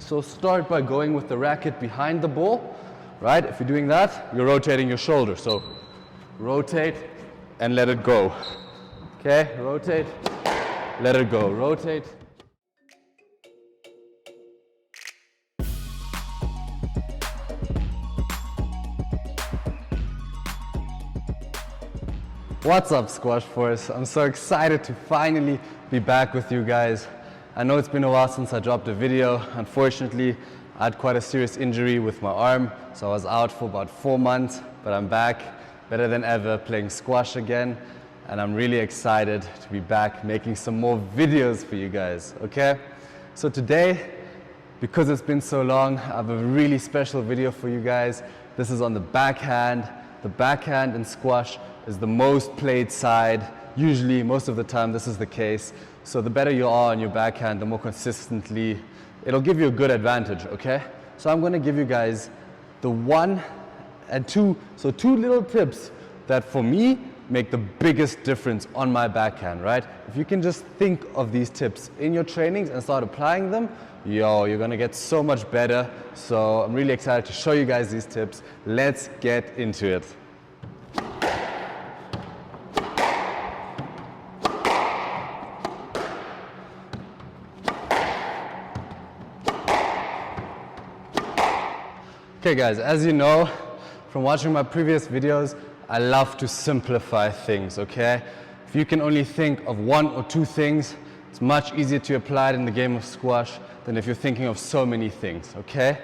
So start by going with the racket behind the ball, right? If you're doing that, you're rotating your shoulder. So rotate and let it go. Okay, rotate, let it go, rotate. What's up, Squash Force? I'm so excited to finally be back with you guys. I know it's been a while since I dropped a video. Unfortunately, I had quite a serious injury with my arm, so I was out for about 4 months, but I'm back, better than ever, playing squash again, and I'm really excited to be back making some more videos for you guys, okay? So today, because it's been so long, I have a really special video for you guys. This is on the backhand. The backhand in squash is the most played side. Usually, most of the time, this is the case. So the better you are on your backhand, the more consistently, it'll give you a good advantage, okay? So I'm gonna give you guys the 1 and 2, so 2 little tips that for me make the biggest difference on my backhand, right? If you can just think of these tips in your trainings and start applying them, you're gonna get so much better. So I'm really excited to show you guys these tips. Let's get into it. Okay guys, as you know from watching my previous videos, I love to simplify things, okay? If you can only think of 1 or 2 things, it's much easier to apply it in the game of squash than if you're thinking of so many things, okay?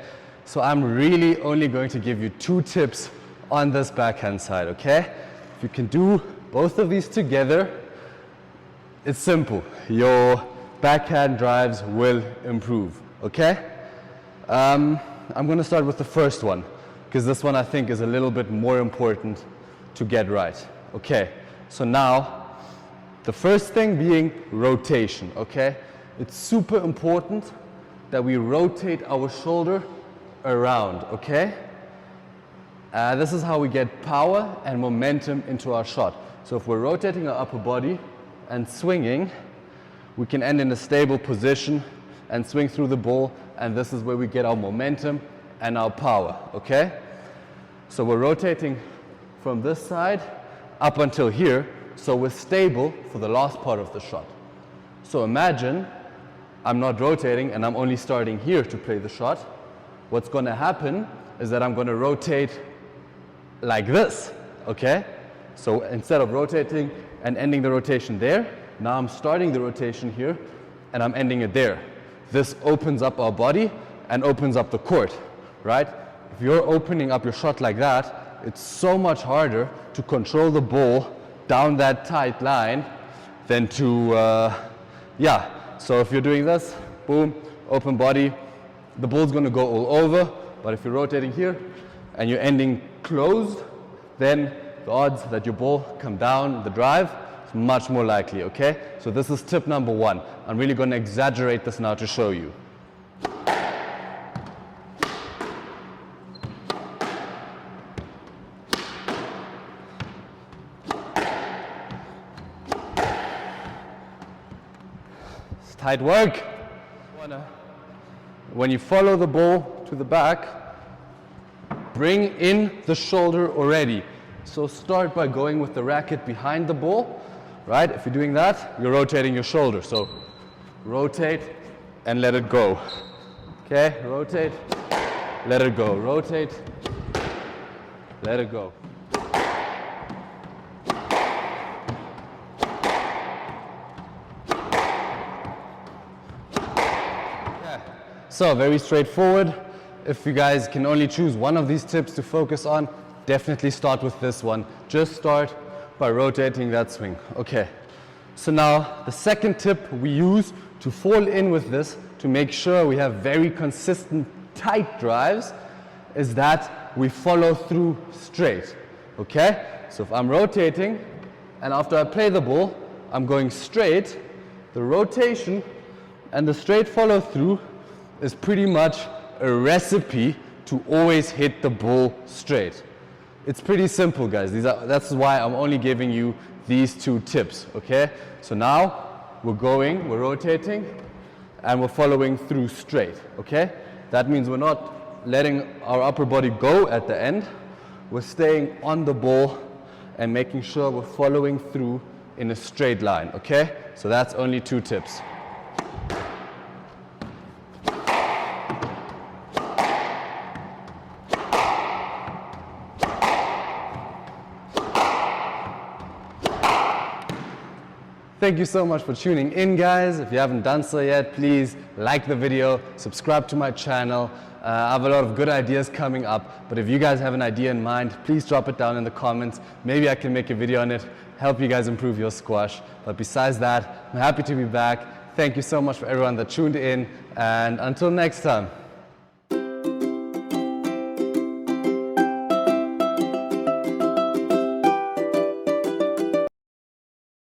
So I'm really only going to give you 2 tips on this backhand side, okay? If you can do both of these together, it's simple. Your backhand drives will improve, okay? I'm going to start with the first one, because this one I think is a little bit more important to get right. Okay, so now, the first thing being rotation, okay? It's super important that we rotate our shoulder around, okay? This is how we get power and momentum into our shot. So if we're rotating our upper body and swinging, we can end in a stable position and swing through the ball, and this is where we get our momentum and our power, okay? So we're rotating from this side up until here, so we're stable for the last part of the shot. So imagine I'm not rotating and I'm only starting here to play the shot. What's gonna happen is that I'm gonna rotate like this, okay? So instead of rotating and ending the rotation there, now I'm starting the rotation here and I'm ending it there. This opens up our body and opens up the court, right? If you're opening up your shot like that, it's so much harder to control the ball down that tight line than to, So if you're doing this, boom, open body, the ball's gonna go all over, but if you're rotating here and you're ending closed, then the odds that your ball come down the drive is much more likely, okay? So this is tip number 1. I'm really gonna exaggerate this now to show you. It's tight work. When you follow the ball to the back, bring in the shoulder already. So start by going with the racket behind the ball, right? If you're doing that, you're rotating your shoulder. So rotate and let it go. Okay, rotate, let it go. Rotate, let it go. Okay. So very straightforward. If you guys can only choose one of these tips to focus on, definitely start with this one. Just start by rotating that swing. Okay, so now the second tip we use to fall in with this to make sure we have very consistent tight drives is that we follow through straight. Okay, so if I'm rotating and after I play the ball I'm going straight, the rotation and the straight follow through is pretty much a recipe to always hit the ball straight. It's pretty simple, guys. That's why I'm only giving you these 2 tips, okay? So now we're rotating, and we're following through straight, okay? That means we're not letting our upper body go at the end. We're staying on the ball and making sure we're following through in a straight line, okay? So that's only 2 tips. Thank you so much for tuning in, guys. If you haven't done so yet, please like the video, subscribe to my channel. I have a lot of good ideas coming up, but if you guys have an idea in mind, please drop it down in the comments. Maybe I can make a video on it, help you guys improve your squash. But besides that, I'm happy to be back. Thank you so much for everyone that tuned in, and until next time.